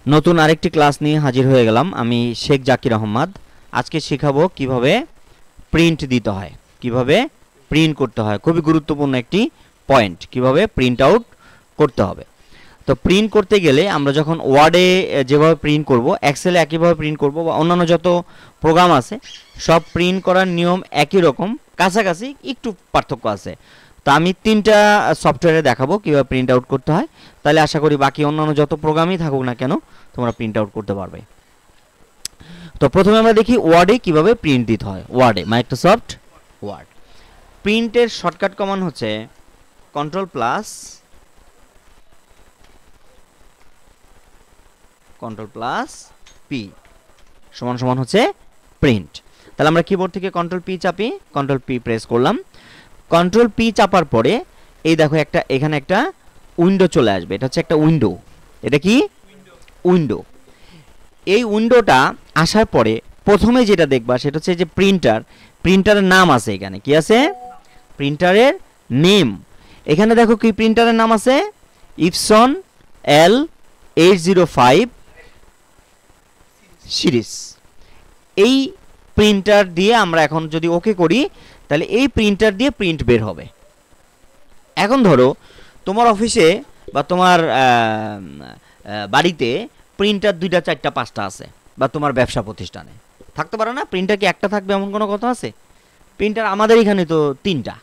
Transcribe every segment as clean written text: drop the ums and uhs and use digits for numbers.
নতুন আরেকটি ক্লাস নিয়ে হাজির হয়ে গেলাম। আমি শেখ জাকির আহমদ। আজকে শেখাবো কিভাবে প্রিন্ট দিতে হয়, কিভাবে প্রিন্ট করতে হয়। খুবই গুরুত্বপূর্ণ একটি পয়েন্ট, কিভাবে প্রিন্ট আউট করতে হবে। তো প্রিন্ট করতে গেলে আমরা যখন ওয়ার্ডে যেভাবে প্রিন্ট করব, এক্সেলে একইভাবে প্রিন্ট করব, বা অন্যান্য যত প্রোগ্রাম আছে সব প্রিন্ট করার নিয়ম একই রকম, কাছাকাছি একটু পার্থক্য আছে। তো আমি তিনটা সফটওয়্যারে দেখাবো কীভাবে প্রিন্ট আউট করতে হয়, তাহলে আশা করি বাকি অন্যান্য যত প্রোগ্রামই থাকুক না কেন তোমরা প্রিন্ট আউট করতে পারবে। তো প্রথমে আমরা দেখি ওয়ার্ডে কিভাবে প্রিন্ট দিতে হয়। ওয়ার্ডে, মাইক্রোসফট ওয়ার্ড, প্রিন্টের শর্টকাট কমান্ড হচ্ছে কন্ট্রোল প্লাস পি সমান সমান হচ্ছে প্রিন্ট। তাহলে আমরা কিবোর্ড থেকে কন্ট্রোল পি চাপি, কন্ট্রোল পি প্রেস করলাম। কন্ট্রোল পি চাপার পরে এই দেখো এখানে একটা উইন্ডো চলে আসবে। এটা হচ্ছে একটা উইন্ডো। এটা কি উইন্ডো? এই উইন্ডোটা আসার পরে প্রথমে যেটা দেখবা সেটা হচ্ছে যে প্রিন্টারের নাম আছে। এখানে কি আছে? প্রিন্টারের নেম। এখানে দেখো কি প্রিন্টারের নাম আছে, ইপসন L805 সিরিজ। এই প্রিন্টার দিয়ে আমরা এখন যদি ওকে করি তাহলে এই প্রিন্টার দিয়ে প্রিন্ট বের হবে। এখন ধরো তোমার অফিসে বা তোমার বাড়িতে প্রিন্টার 2টা 4টা 5টা আছে, বা তোমার ব্যবসা প্রতিষ্ঠানে থাকতে পারে না। প্রিন্টার কি একটা থাকবে এমন কোনো কথা আছে? প্রিন্টার আমাদের এখানে তো 3টা,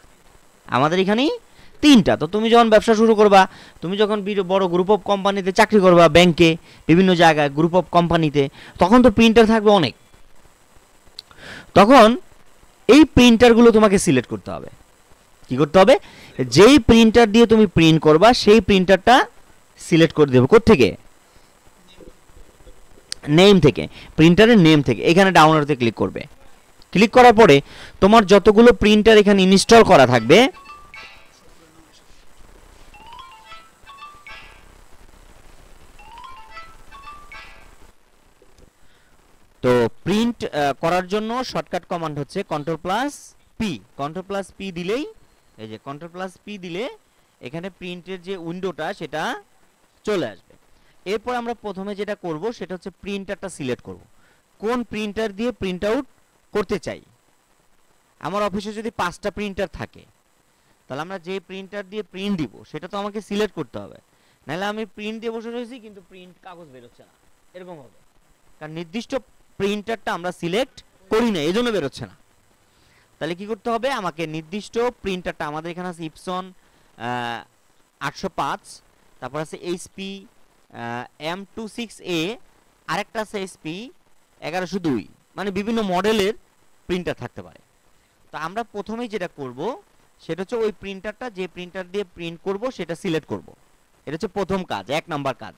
আমাদের এখানেই 3টা। তো তুমি যখন ব্যবসা শুরু করবা, তুমি যখন বড় গ্রুপ অফ কোম্পানিতে চাকরি করবা, ব্যাংকে, বিভিন্ন জায়গায় গ্রুপ অফ কোম্পানিতে, তখন তো প্রিন্টার থাকবে অনেক। তখন এই প্রিন্টারগুলো তোমাকে সিলেক্ট করতে হবে। কি করতে হবে? যেই প্রিন্টার দিয়ে তুমি প্রিন্ট করবা সেই প্রিন্টারটা সিলেক্ট করে দেবে। কোত্থেকে? নেম থেকে, প্রিন্টারের নেম থেকে। এখানে ডাউনলোডে ক্লিক করবে। ক্লিক করার পরে তোমার যতগুলো প্রিন্টার এখানে ইনস্টল করা থাকবে, তো প্রিন্ট করার জন্য শর্টকাট কমান্ড হচ্ছে control plus P. Control plus P দিলেই, এই যে কন্ট্রোল প্লাস পি দিলে এখানে প্রিন্টের যে উইন্ডোটা সেটা চলে আসবে। এরপর আমরা প্রথমে যেটা করব সেটা হচ্ছে প্রিন্টারটা সিলেক্ট করব। কোন প্রিন্টার দিয়ে প্রিন্ট আউট করতে চাই। আমার অফিসে যদি 5টা প্রিন্টার থাকে তাহলে আমরা যে প্রিন্টার দিয়ে প্রিন্ট দিব সেটা তো আমাকে সিলেক্ট করতে হবে, নাহলে আমি প্রিন্ট দিয়ে বসে রয়েছি কিন্তু প্রিন্ট কাগজ বেরোচ্ছে না, এরকম হবে। কারণ নির্দিষ্ট প্রিন্টারটা আমরা সিলেক্ট করি না, এজন্য বেরোচ্ছে না। তাহলে কি করতে হবে? আমাকে নির্দিষ্ট প্রিন্টারটা, আমাদের এখানে আছে ইপসন 805, তারপর আছে এইচপি M26A, আরেকটা আছে এইচপি 1102, মানে বিভিন্ন মডেলের প্রিন্টার থাকতে পারে। তো আমরা প্রথমেই যেটা করব সেটা হচ্ছে ওই প্রিন্টারটা, যে প্রিন্টার দিয়ে প্রিন্ট করব সেটা সিলেক্ট করব। এটা হচ্ছে প্রথম কাজ, 1 নাম্বার কাজ।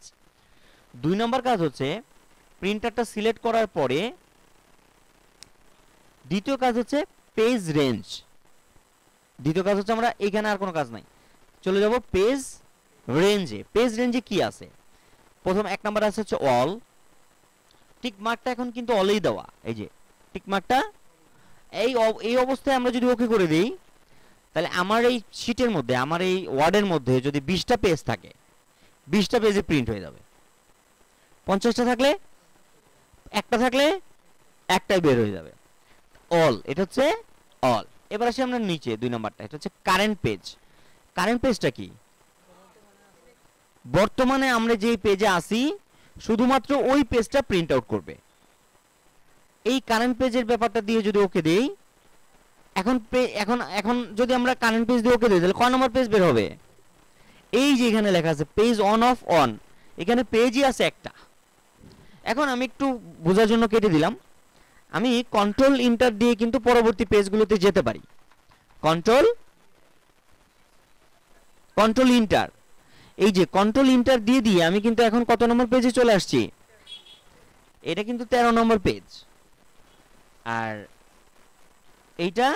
2 নাম্বার কাজ হচ্ছে প্রিন্টারটা সিলেক্ট করার পরে দ্বিতীয় কাজ হচ্ছে পেজ রেঞ্জ। দ্বিতীয় কাজ হচ্ছে আমরা এখানে আর কোনো কাজ নাই, চলে যাব পেজ রেঞ্জে। পেজ রেঞ্জে কি আছে? প্রথম 1 নাম্বার আছে হচ্ছে অল। টিক মার্কটা এখন কিন্তু অলেই দেওয়া, এই যে টিক মার্কটা। এই অবস্থায় আমরা যদি ওকে করে দিই তাহলে আমার এই শীটের মধ্যে, আমার এই ওয়ার্ডের মধ্যে যদি 20টা পেজ থাকে, 20টা পেজে প্রিন্ট হয়ে যাবে। 50টা থাকলে, একটা থাকলে একটাই বের হয়ে যাবে। অল, এটা হচ্ছে অল। এবার আসি আমরা নিচে 2 নাম্বারটা, এটা হচ্ছে কারেন্ট পেজ। কারেন্ট পেজটা কি? বর্তমানে আমরা যেই পেজে আসি শুধুমাত্র ওই পেজটা প্রিন্ট আউট করবে। এই কারেন্ট পেজের ব্যাপারটা দিয়ে যদি ওকে দেই, এখন যদি আমরা কারেন্ট পেজ দিয়ে ওকে দিই তাহলে কয় নম্বর পেজ বের হবে? এই যে এখানে লেখা আছে পেজ অন অফ অন, এখানে পেজই আছে একটা। এখন আমি একটু বোঝার জন্য কেটে দিলাম। আমি কন্ট্রোল ইন্টার দিয়ে কিন্তু পরবর্তী পেজগুলোতে যেতে পারি। কন্ট্রোল ইন্টার, এই যে কন্ট্রোল ইন্টার দিয়ে আমি কিন্তু এখন কত নম্বর পেজে চলে আসছি? এটা কিন্তু 13 নম্বর পেজ। আর এইটা,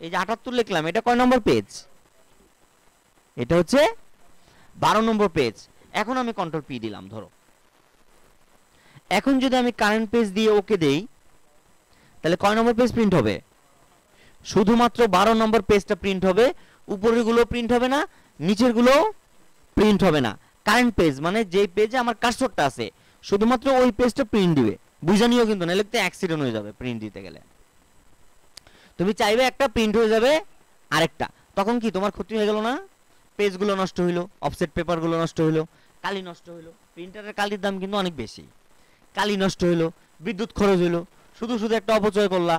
এই যে 78 লিখলাম, এটা কয় নম্বর পেজ? এটা হচ্ছে 12 নম্বর পেজ। এখন আমি কন্ট্রোল পি দিলাম। ধরো এখন যদি আমি কারেন্ট পেজ দিয়ে ওকে দেই তাহলে কয় নম্বর পেজ প্রিন্ট হবে? শুধুমাত্র 12 নম্বর পেজটা প্রিন্ট হবে, উপরের গুলো প্রিন্ট হবে না, নিচের গুলো প্রিন্ট হবে না। কারেন্ট পেজ মানে যেই পেজে আমার কার্সরটা আছে শুধুমাত্র ওই পেজটা প্রিন্ট দিবে, বুঝে নিও কিন্তু, নাহলে তো অ্যাক্সিডেন্ট হয়ে যাবে প্রিন্ট দিতে গেলে। তুমি চাইবে একটা প্রিন্ট হয়ে যাবে আরেকটা, তখন কি তোমার ক্ষতি হয়ে গেল না? পেজগুলো নষ্ট হইলো, অফসেট পেপারগুলো নষ্ট হইলো, কালি নষ্ট হইলো। প্রিন্টারের কালির দাম কিন্তু অনেক বেশি, কালি নষ্ট হইলো, বিদ্যুৎ খরচ হইলো, শুধু শুধু একটা অপচয় করলা।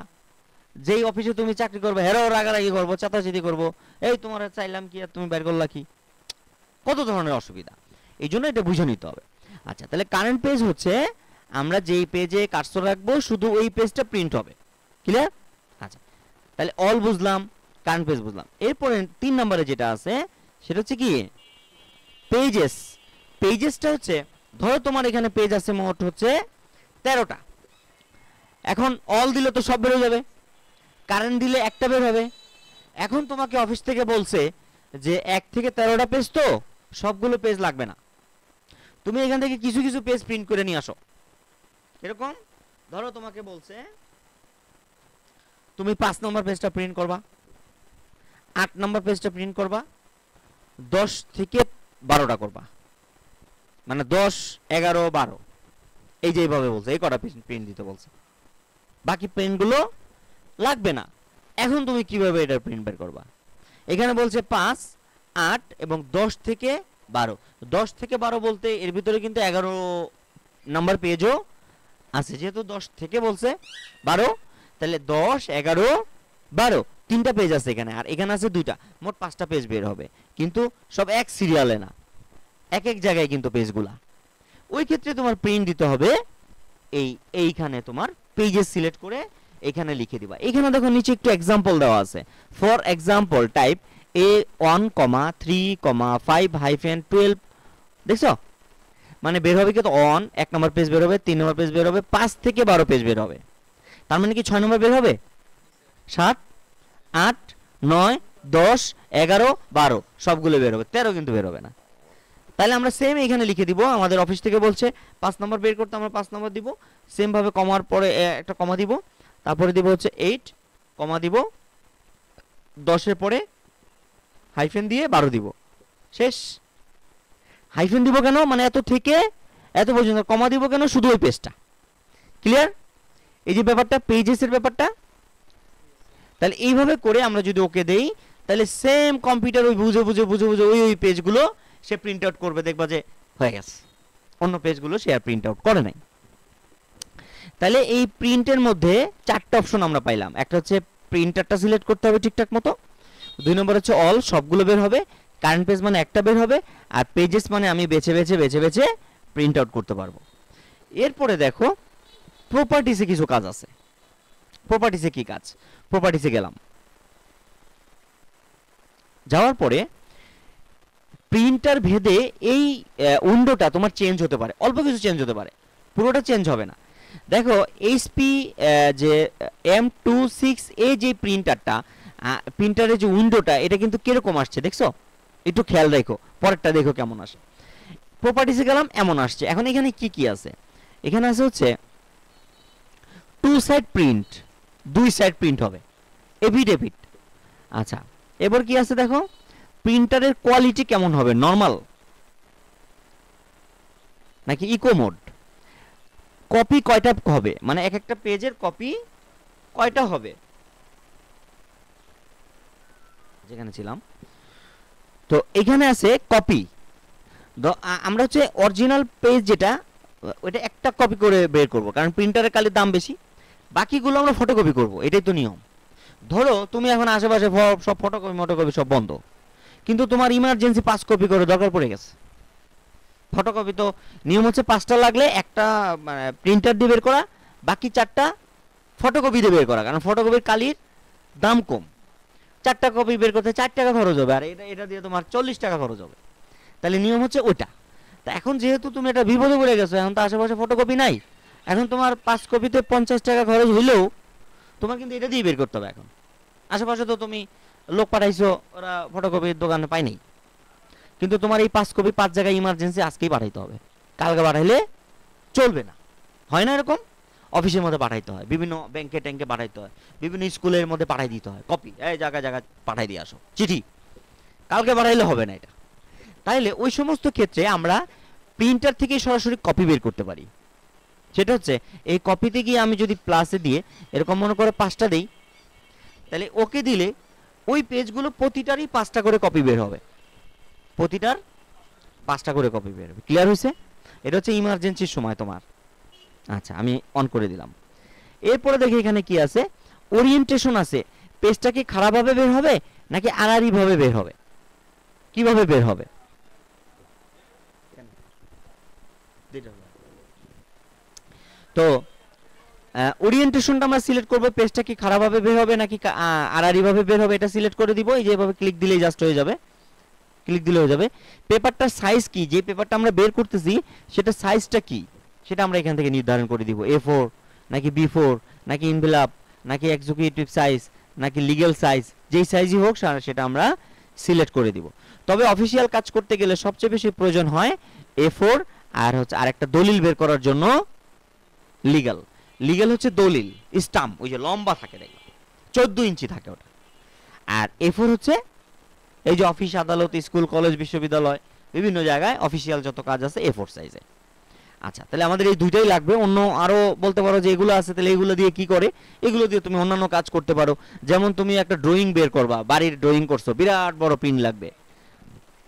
যেই অফিসে তুমি চাকরি করবে হেরাও রাগারাগি করবো, চাতাচাতি করবো, এই তোমার চাইলাম কি আর তুমি বের করলা কি, কত ধরনের অসুবিধা। এই জন্য এটা বুঝে নিতে হবে। আচ্ছা, তাহলে কারেন্ট পেজ হচ্ছে আমরা যেই পেজে কার্সর রাখবো শুধু ওই পেজটা প্রিন্ট হবে। ক্লিয়ার? আচ্ছা, তাহলে অল বুঝলাম, কারেন্ট পেজ বুঝলাম। এরপরে 3 নম্বরে যেটা আছে সেটা হচ্ছে কি পেজেস। পেজেসটা হচ্ছে ধরো তোমার এখানে পেজ আছে মোট হচ্ছে 13টা। এখন অল দিলে তো সব বের হয়ে যাবে, কারেন্ট দিলে একটা বের হবে। এখন তোমাকে অফিস থেকে বলছে যে 1 থেকে 13টা পেজ তো সবগুলো পেজ লাগবে না, তুমি এখান থেকে কিছু কিছু পেজ প্রিন্ট করে নিয়ে আসো। এরকম ধরো তোমাকে বলছে তুমি 5 নম্বর পেজটা প্রিন্ট করবা, 8 নম্বর পেজটা প্রিন্ট করবা, 10 থেকে 12টা করবা, মানে 10, 11, 12 এই যে এইভাবে বলছে, এই কটা প্রিন্ট দিতে বলছে, বাকি পেনগুলো লাগবে না। এখন তুমি কিভাবে এটা প্রিন্ট বের করবা? এখানে বলছে 5, 8 এবং 10 থেকে 12। 10 থেকে 12 বলতে এর ভিতরে কিন্তু 11 নাম্বার পেজও আছে, যেহেতু 10 থেকে বলছে 12, তাহলে 10, 11, 12 তিনটা পেজ আছে এখানে, আর এখানে আছে 2টা, মোট 5টা পেজ বের হবে। কিন্তু সব এক সিরিয়ালে না, এক এক জায়গায় কিন্তু পেজগুলা। ওই ক্ষেত্রে তোমার প্রিন্ট দিতে হবে এইখানে তোমার পেজেস সিলেক্ট করে এখানে লিখে দিবা। এখানে দেখো নিচে একটু एग्जांपल দেওয়া আছে, ফর एग्जांपल টাইপ A1,3,5-12 দেখছো, মানে বের হবে কত? অন 1 নম্বর পেজ বের হবে, 3 নম্বর পেজ বের হবে, 5 থেকে 12 পেজ বের হবে। তার মানে কি 6 নম্বর বের হবে? 7, 8, 9, 10, 11, 12 সবগুলো বের হবে, 13 কিন্তু বের হবে না। তাহলে আমরা সেম এখানে লিখে দিব, আমাদের অফিস থেকে বলছে 5 নম্বর বের করতে, আমরা 5 নম্বর দিব, সেম ভাবে কমার পরে একটা কমা দিব, তারপরে দিব হচ্ছে 8 কমা দিব, 10 এর পরে হাইফেন দিয়ে 12 দিব, শেষ। হাইফেন দিব কেন? মানে এত থেকে এত পর্যন্ত কমা দিব কেন? শুধু ওই পেজটা। ক্লিয়ার? এই যে ব্যাপারটা পেজেসের ব্যাপারটা, তাহলে এইভাবে করে আমরা যদি ওকে দেই তাহলে সেম কম্পিউটার ওই বুঝে বুঝে বুঝে বুঝে ওই পেজগুলো সে প্রিন্ট আউট করবে, দেখবা যে হয়ে গেছে, অন্য পেজগুলো সে আর প্রিন্ট আউট করে নাই। তাহলে এই প্রিন্টের মধ্যে 4টা অপশন আমরা পাইলাম। একটা হচ্ছে প্রিন্টারটা সিলেক্ট করতে হবে ঠিকঠাক মতো, 2 নম্বর হচ্ছে অল সবগুলো বের হবে, কারেন্ট পেজ মানে একটা বের হবে, আর পেজেস মানে আমি বেছে বেছে বেছে বেছে প্রিন্ট আউট করতে পারবো। এরপরে দেখো প্রপার্টিসে কিছু কাজ আছে। প্রপার্টিসে কি কাজ? প্রপার্টিসে গেলাম, যাওয়ার পরে প্রিন্টার ভেদে এই উইন্ডোটা তোমার চেঞ্জ হতে পারে, অল্প কিছু চেঞ্জ হতে পারে, পুরোটা চেঞ্জ হবে না। দেখো এইচপি যে M26A যে প্রিন্টারটা, প্রিন্টারের যে উইন্ডোটা এটা কিন্তু কিরকম আসছে দেখছো, একটু খেয়াল রাখো, পরেরটা দেখো কেমন আসে। প্রপার্টিসে গেলাম, এমন আসছে। এখন এখানে কি কি আছে? এখানে আছে হচ্ছে 2 সাইড প্রিন্ট, 2 সাইড প্রিন্ট হবে, এফিডেভিট। আচ্ছা, এবার কি আছে দেখো, প্রিন্টারের কোয়ালিটি কেমন হবে, নরমাল নাকি ইকো মোড, কপি কয়টা হবে, মানে এক একটা পেজের কপি কয়টা হবে, যেখানে ছিলাম তো এখানে আছে কপি। আমরা হচ্ছে অরিজিনাল পেজ যেটা ওইটা একটা কপি করে বের করব, কারণ প্রিন্টারের কালির দাম বেশি, বাকিগুলো আমরা ফটোকপি করব, এটাই তো নিয়ম। ধরো তুমি এখন আশেপাশে সব ফটোকপি মোটোকপি সব বন্ধ, কিন্তু তোমার ইমার্জেন্সি 5 কপি করে দরকার পড়ে গেছে। ফটোকপি তো নিয়ম হচ্ছে 5টা লাগলে একটা প্রিন্টার দিয়ে বের করা, বাকি 4টা ফটোকপি দিয়ে বের করা, কারণ ফটোকপির কালির দাম কম। 4টা কপি বের করতে 4 টাকা খরচ হবে, আর এটা দিয়ে তোমার 40 টাকা খরচ হবে। তাহলে নিয়ম হচ্ছে ওটা। তা এখন যেহেতু তুমি এটা বিপদে পড়ে গেছো, এখন তো আশেপাশে ফটোকপি নাই, এখন তোমার 5 কপিতে 50 টাকা খরচ হইলেও তোমার কিন্তু এটা দিয়ে বের করতে হবে। এখন আশেপাশে তো তুমি লোক পাঠাইছো, ওরা ফটোকপির দোকানে পায় নাই, কিন্তু তোমার এই 5 কপি 5 জায়গায় ইমার্জেন্সি আজকেই পাঠাইতে হবে, কালকে পাঠাইলে চলবে না। হয় না এরকম? অফিসের মধ্যে পাঠাইতে হয়, বিভিন্ন ব্যাংকে ট্যাঙ্কে পাঠাইতে হয়, বিভিন্ন স্কুলের মধ্যে পাঠাই দিতে হয় কপি, এই জায়গায় জায়গায় পাঠাই দিয়ে আসো চিঠি, কালকে পাঠাইলে হবে না এটা। তাইলে ওই সমস্ত ক্ষেত্রে আমরা প্রিন্টার থেকে সরাসরি কপি বের করতে পারি। সেটা হচ্ছে এই কপিতে গিয়ে আমি যদি প্লাসে দিয়ে এরকম মনে করে 5টা দেই, তাহলে ওকে দিলে ওই পেজগুলো প্রতিটারই 5টা করে কপি বের হবে, প্রতিটার 5টা করে কপি বের হবে। ক্লিয়ার হয়েছে? এটা হচ্ছে ইমার্জেন্সির সময় তোমার। আচ্ছা, আমি অন করে দিলাম। এরপরে দেখি এখানে কি আছে, ওরিয়েন্টেশন আছে। পেজটা কি খারাপভাবে বের হবে নাকি আড়াআড়ি ভাবে বের হবে? কিভাবে বের হবে? তো ওরিয়েন্টেশনটা আমরা সিলেক্ট করব, পেজটা কি খারাপভাবে বের হবে নাকি আড়াআড়ি ভাবে বের হবে, এটা সিলেক্ট করে দিব। এই যে এভাবে ক্লিক দিলেই জাস্ট হয়ে যাবে, ক্লিক দিলে হয়ে যাবে। পেপারটার সাইজ কি, যে পেপারটা আমরা বের করতেছি সেটা সাইজটা কি, সেটা আমরা এখান থেকে নির্ধারণ করে দিব। A4 নাকি B4 নাকি ইনভেলপ নাকি এক্সিকিউটিভ সাইজ নাকি লিগ্যাল সাইজ, যেই সাইজই হোক সেটা আমরা সিলেক্ট করে দিব। তবে অফিসিয়াল কাজ করতে গেলে সবচেয়ে বেশি প্রয়োজন হয় A4, আর হচ্ছে আরেকটা দলিল বের করার জন্য লিগ্যাল। লিগ্যাল হচ্ছে দলিল, স্টাম্প, ওই যে লম্বা থাকে দেখো 14 ইঞ্চি থাকে ওটা। আর A4 হচ্ছে এই যে অফিস আদালত স্কুল কলেজ বিশ্ববিদ্যালয় বিভিন্ন জায়গায় অফিসিয়াল যত কাজ আছে A4 সাইজে। আচ্ছা, তাহলে আমাদের এই দুইটাই লাগবে। অন্য আরো বলতে পারো যে এগুলো আছে, তাহলে এগুলো দিয়ে কি করে, এগুলো দিয়ে তুমি অন্যান্য কাজ করতে পারো। যেমন তুমি একটা ড্রয়িং বের করবা, বাড়ির ড্রয়িং করছো, বিরাট বড় প্রিন্ট লাগবে,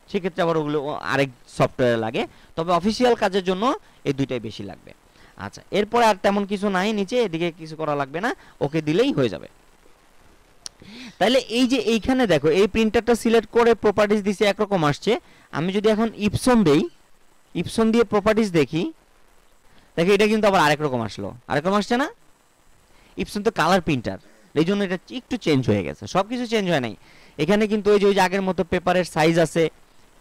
সেক্ষেত্রে আবার ওগুলো আরেক সফটওয়্যার লাগে। তবে অফিসিয়াল কাজের জন্য এই দুইটাই বেশি লাগবে। আচ্ছা, এরপরে আর তেমন কিছু নাই, নিচে এদিকে কিছু করা লাগবে না, ওকে দিলেই হয়ে যাবে। তাহলে এই যে এইখানে দেখো এই প্রিন্টারটা সিলেক্ট করে প্রপার্টিজ দিছে একরকম আসছে। আমি যদি এখন ইপসন দেই, ইপসন দিয়ে প্রপার্টিজ দেখি, দেখো এটা কিন্তু আবার আরেক রকম আসলো, আরেক রকম আসছে না। ইপসন তো কালার প্রিন্টার, এই জন্য এটা একটু চেঞ্জ হয়ে গেছে, সবকিছু চেঞ্জ হয় নাই। এখানে কিন্তু ওই যে আগের মতো পেপারের সাইজ আছে,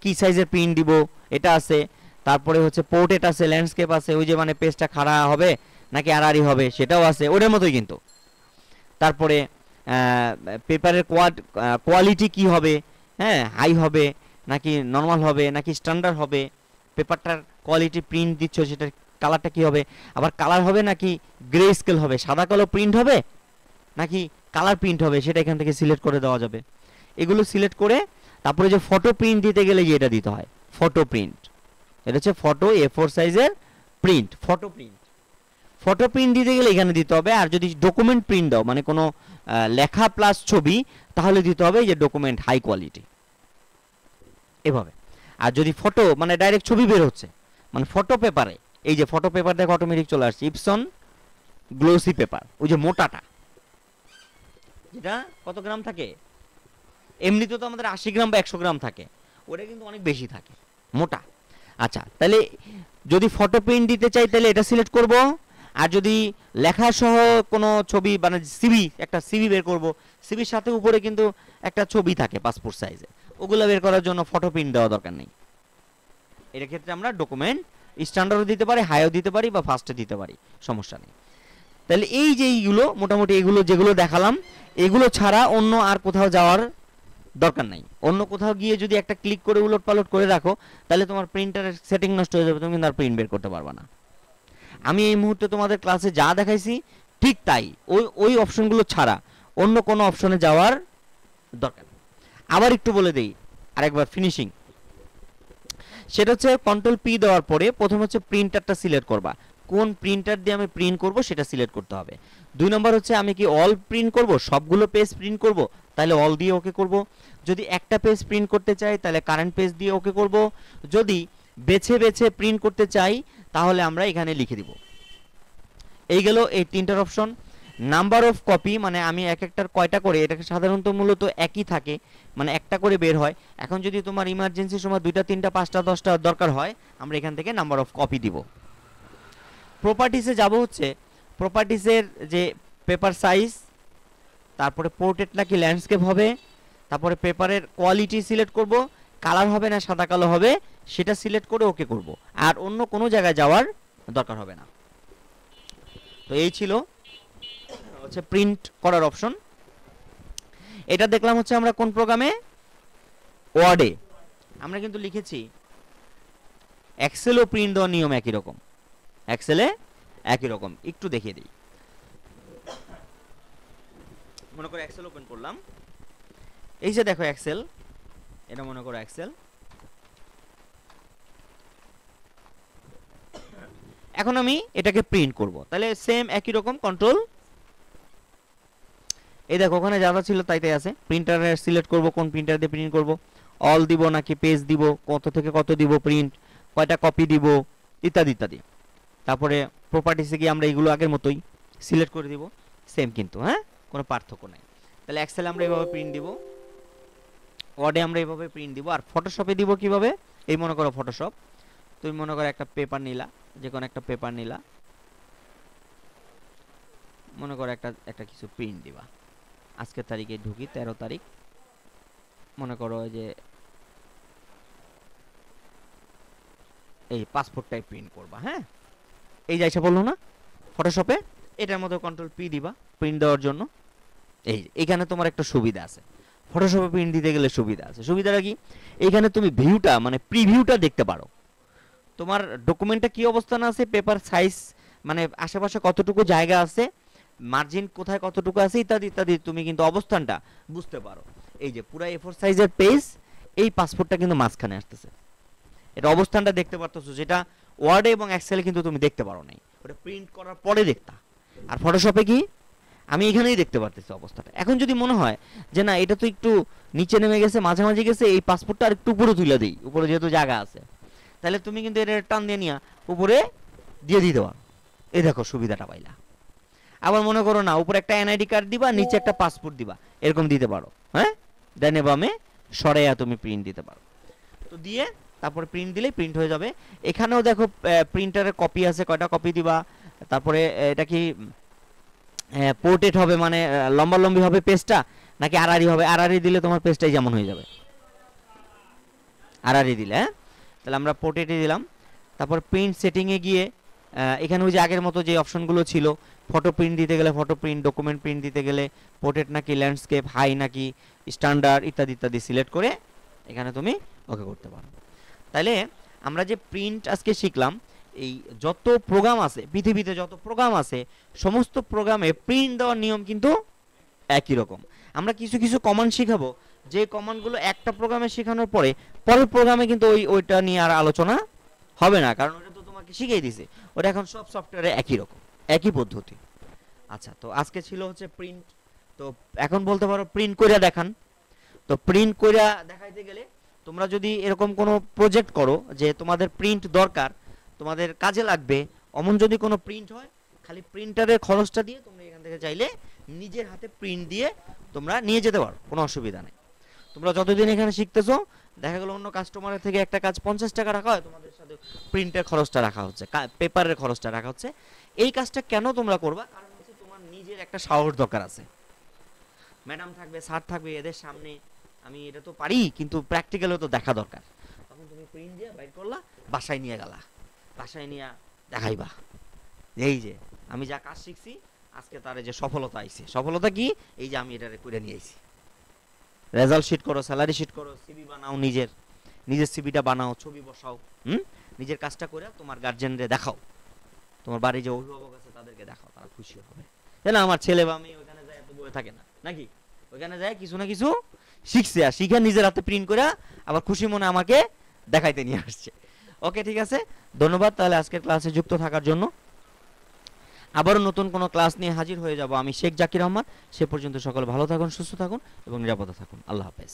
কি সাইজের প্রিন্ট দিব এটা আছে, তারপরে হচ্ছে পোর্ট্রেট আছে, ল্যান্ডস্কেপ আছে, ওই যে মানে পেজটা খাড়া হবে নাকি আড়াআড়ি হবে সেটাও আছে, ওটার মতোই কিন্তু। তারপরে পেপারের কোয়ালিটি কি হবে, হ্যাঁ, হাই হবে নাকি নর্মাল হবে নাকি স্ট্যান্ডার্ড হবে, পেপারটার কোয়ালিটি প্রিন্ট দিচ্ছ সেটার কালারটা কি হবে, আবার কালার হবে নাকি গ্রে স্কেল হবে, সাদা কালো প্রিন্ট হবে নাকি কালার প্রিন্ট হবে, সেটা এখান থেকে সিলেক্ট করে দেওয়া যাবে। এগুলো সিলেক্ট করে তারপরে যে ফটো প্রিন্ট দিতে গেলে যে এটা দিতে হয়, ফটো প্রিন্ট, এটা হচ্ছে ফটো A4 সাইজের print, photo print. Photo print দিতে গেলে এখানে দিতে হবে। আর যদি ডকুমেন্ট প্রিন্ট দাও মানে কোনো লেখা প্লাস ছবি, তাহলে দিতে হবে যে ডকুমেন্ট হাই কোয়ালিটি, এভাবে। আর যদি ফটো মানে ডাইরেক্ট ছবি বের হচ্ছে মানে ফটো পেপারে, এই যে ফটো পেপার দেখো অটোমেটিক চলে আসছে ইপসন গ্লোসি পেপার, ওই যে মোটাটা, যেটা কত গ্রাম থাকে, এমনিতে তো আমাদের 80 গ্রাম বা 100 গ্রাম থাকে, ওটা কিন্তু অনেক বেশি থাকে, মোটা। আচ্ছা, তাহলে যদি ফটো প্রিন্ট দিতে চাই তাহলে এটা সিলেক্ট করব। আর যদি লেখা সহ কোনো ছবি মানে সিভি, একটা সিভি বের করব, সিভির সাথে উপরে কিন্তু একটা ছবি থাকে পাসপোর্ট সাইজে, ওগুলো বের করার জন্য ফটো প্রিন্ট দেওয়া দরকার নেই। এর ক্ষেত্রে আমরা ডকুমেন্ট স্ট্যান্ডার্ডও দিতে পারি, হাইও দিতে পারি বা ফাস্টও দিতে পারি, সমস্যা নেই। তাহলে এই যে এইগুলো মোটামুটি এগুলো যেগুলো দেখালাম, এগুলো ছাড়া অন্য আর কোথাও যাওয়ার দরকার নাই। অন্য কোথাও গিয়ে যদি একটা ক্লিক করে উলট পালট করে রাখো, তাহলে তোমার প্রিন্টারের সেটিং নষ্ট হয়ে যাবে, তুমি কিন্তু আর প্রিন্ট বের করতে পারবে না। আমি এই মুহূর্তে তোমাদের ক্লাসে যা দেখাইছি ঠিক তাই, ওই ওই অপশনগুলো ছাড়া অন্য কোনো অপশনে যাওয়ার দরকার নেই। আবার একটু বলে দেই আরেকবার ফিনিশিং, সেটা হচ্ছে কন্ট্রোল পি দেওয়ার পরে প্রথম হচ্ছে প্রিন্টারটা সিলেক্ট করবা, কোন প্রিন্টার দিয়ে আমি প্রিন্ট করব সেটা সিলেক্ট করতে হবে। 2 নম্বর হচ্ছে আমি কি অল প্রিন্ট করব, সবগুলো পেজ প্রিন্ট করব, তাহলে অল দিয়ে ওকে করব। যদি একটা পেজ প্রিন্ট করতে চাই তাহলে কারেন্ট পেজ দিয়ে ওকে করব। যদি বেছে বেছে প্রিন্ট করতে চাই তাহলে আমরা এখানে লিখে দিব। এই গেল এই তিনটার অপশন। নাম্বার অফ কপি মানে আমি এক একটার কয়টা করে, এটা সাধারণত মূলত একই থাকে, মানে একটা করে বের হয়। এখন যদি তোমার ইমার্জেন্সির সময় 2টা 3টা 5টা 10টা দরকার হয়, আমরা এখান থেকে নাম্বার অফ কপি দিব। প্রপার্টিসে যাব, হচ্ছে প্রপার্টিসের যে পেপার সাইজ, তারপরে পোর্ট্রেট নাকি ল্যান্ডস্কেপ হবে, তারপরে পেপারের কোয়ালিটি সিলেক্ট করব, কালার হবে না সাদা কালো হবে সেটা সিলেক্ট করে ওকে করব, আর অন্য কোনো জায়গায় যাওয়ার দরকার হবে না। তো এই ছিল হচ্ছে প্রিন্ট করার অপশন। এটা দেখলাম হচ্ছে আমরা কোন প্রোগ্রামে, ওয়ার্ডে। আমরা কিন্তু লিখেছি এক্সেলও প্রিন্ট দেওয়ার নিয়ম একই রকম, এক্সেলে একই রকম। একটু দেখিয়ে দিই, মনে করো এক্সেল ওপেন করলাম, এই যে দেখো এক্সেল, এটা মনে করো এক্সেল, এখন আমি এটাকে প্রিন্ট করব, তাহলে সেম একই রকম কন্ট্রোল, এই দেখো ওখানে যা যা ছিল তাই তাই আছে। প্রিন্টারে সিলেক্ট করব কোন প্রিন্টার দিয়ে প্রিন্ট করব, অল দিব নাকি পেজ দিব, কত থেকে কত দিব প্রিন্ট, কয়টা কপি দিব, ইত্যাদি ইত্যাদি। তারপরে প্রপার্টিসে গিয়ে আমরা এগুলো আগের মতোই সিলেক্ট করে দিব, সেম কিন্তু, হ্যাঁ, কোনো পার্থক্য নাই। তাহলে এক্সেলে আমরা এইভাবে প্রিন্ট দিব, ওয়ার্ডে আমরা এইভাবে প্রিন্ট দিব, আর ফটোশপে দিব কিভাবে, এই মনে করো ফটোশপ, তুমি মনে করো একটা পেপার নিলা, যে কোনো একটা পেপার নিলা, মনে করো একটা কিছু প্রিন্ট দিবা। আজকের তারিখে ঢুকি 13 তারিখ, মনে করো যে এই পাসপোর্টটাই প্রিন্ট করবা, হ্যাঁ, এই যাইছে বললো না ফটোশপে, এটার মধ্যে কন্ট্রোল পি দিবা প্রিন্ট দেওয়ার জন্য। এইখানে তোমার একটা সুবিধা আছে, ফটোশপে প্রিন্ট দিতে গেলে সুবিধা আছে। সুবিধাটা কি, এইখানে তুমি ভিউটা মানে প্রিভিউটা দেখতে পারো, তোমার ডকুমেন্টটা কি অবস্থান আছে, পেপার সাইজ মানে আশেপাশে কতটুকু জায়গা আছে, মার্জিন কোথায় কতটুকু আছে, ইত্যাদি ইত্যাদি তুমি কিন্তু অবস্থানটা বুঝতে পারো। এই যে পুরো A4 সাইজের পেজ, এই পাসপোর্টটা কিন্তু মাঝখানে আসতেছে, এটা অবস্থানটা দেখতে পারতেছো, যেটা ওয়ার্ডে এবং এক্সেলে কিন্তু তুমি দেখতে পারো নাই, ওটা প্রিন্ট করার পরে দেখতা। আর ফটোশপে কি আমি এখানেই দেখতে পারতেছি অবস্থাটা। এখন যদি মনে হয় যে না এটা তো একটু নিচে নেমে গেছে, মাঝামাঝি গেছে, এই পাসপোর্টটা আর একটু উপরে তুলে দিই, উপরে যেহেতু জায়গা আছে, তাহলে তুমি কিন্তু এটা টান দিয়ে নিয়ে উপরে দিয়ে দিতে পারো। এই দেখো সুবিধাটা পাইলা। আবার মনে করো না উপরে একটা এনআইডি কার্ড দিবা, নিচে একটা পাসপোর্ট দিবা, এরকম দিতে পারো, হ্যাঁ, ডানে বামে সরাইয়া তুমি প্রিন্ট দিতে পারো। তো দিয়ে তারপরে প্রিন্ট দিলেই প্রিন্ট হয়ে যাবে। এখানেও দেখো প্রিন্টারের কপি আছে, কয়টা কপি দিবা, তারপরে এটা কি পোর্ট্রেট হবে মানে লম্বা লম্বি হবে পেজটা, নাকি আড়াআড়ি হবে, আড়াআড়ি দিলে তোমার পেজটাই যেমন হয়ে যাবে, আড়াআড়ি দিলে, হ্যাঁ, তাহলে আমরা পোর্ট্রেটে দিলাম। তারপর প্রিন্ট সেটিংয়ে গিয়ে এখানে ওই যে আগের মতো যে অপশনগুলো ছিল, ফটো প্রিন্ট দিতে গেলে ফটো প্রিন্ট, ডকুমেন্ট প্রিন্ট দিতে গেলে পোর্ট্রেট নাকি ল্যান্ডস্কেপ, হাই নাকি স্ট্যান্ডার্ড, ইত্যাদি ইত্যাদি সিলেক্ট করে এখানে তুমি ওকে করতে পারো। তাহলে আমরা যে প্রিন্ট আজকে শিখলাম, এই যত প্রোগ্রাম আছে পৃথিবীতে, যত প্রোগ্রাম আছে সমস্ত প্রোগ্রামে প্রিন্ট দেওয়ার নিয়ম কিন্তু একই রকম। আমরা কিছু কিছু কমান্ড শিখাবো, যে কমান্ডগুলো একটা প্রোগ্রামে শেখানোর পরে পরের প্রোগ্রামে কিন্তু ওইটা নিয়ে আর আলোচনা হবে না, কারণ ওটা তো তোমাকে শিখিয়ে দিছে, ওটা এখন সব সফটওয়্যারে একই রকম, একই পদ্ধতি। আচ্ছা, তো আজকে ছিল হচ্ছে প্রিন্ট। তো এখন বলতে পারো প্রিন্ট কইরা দেখান। তো প্রিন্ট কইরা দেখাইতে গেলে তোমরা যদি এরকম কোনো প্রজেক্ট করো যে তোমাদের প্রিন্ট দরকার, তোমাদের কাজে লাগবে, অমন যদি কোনো প্রিন্ট হয়, খালি প্রিন্টারের খরচটা দিয়ে তোমরা এখান থেকে চাইলে নিজের হাতে প্রিন্ট দিয়ে তোমরা নিয়ে যেতে পারো, কোনো অসুবিধা নেই। তোমরা যতদিন এখানে শিখতেছো, দেখা গেলো অন্য কাস্টমারের থেকে একটা কাজ 50 টাকা রাখা হয়, তোমাদের সাথে প্রিন্টের খরচটা রাখা হচ্ছে, পেপারের খরচটা রাখা হচ্ছে। এই কাজটা কেন তোমরা করবা, কারণ হচ্ছে তোমার নিজের একটা সাহস দরকার আছে। ম্যাডাম থাকবে, স্যার থাকবে, এদের সামনে আমি এটা তো পারি, কিন্তু প্র্যাকটিক্যালও তো দেখা দরকার। তখন তুমি প্রিন্ট দিয়ে বাইর করলা, বাসায় নিয়ে গেলা, বাসায় নিয়ে দেখাইবা এই যে আমি যা কাজ শিখছি, আজকে তার যে সফলতা আইছে। সফলতা কি, এই যে আমি এটা করে নিয়ে আইছি। রেজাল্ট শিট করো, স্যালারি শিট করো, সিভি বানাও, নিজের সিভিটা বানাও, ছবি বসাও, নিজের কাজটা করে তোমার গার্জেনরে দেখাও, তোমার বাড়ি যে অভিভাবক আছে তাদেরকে দেখাও, তারা খুশি হবে। তাই না, আমার ছেলে বা মেয়ে ওইখানে যায় এত বয়ে থাকে না নাকি, ওইখানে যায় কিছু না কিছু শিখছে, আর শিখে নিজের হাতে প্রিন্ট করে আবার খুশি মনে আমাকে দেখাইতে নিয়ে আসছে। ওকে, ঠিক আছে, ধন্যবাদ তাহলে আজকের ক্লাসে যুক্ত থাকার জন্য। আবারও নতুন কোনো ক্লাস নিয়ে হাজির হয়ে যাব আমি, শেখ জাকির রহমান। সে পর্যন্ত সকলে ভালো থাকুন, সুস্থ থাকুন এবং নিরাপদে থাকুন। আল্লাহ হাফেজ।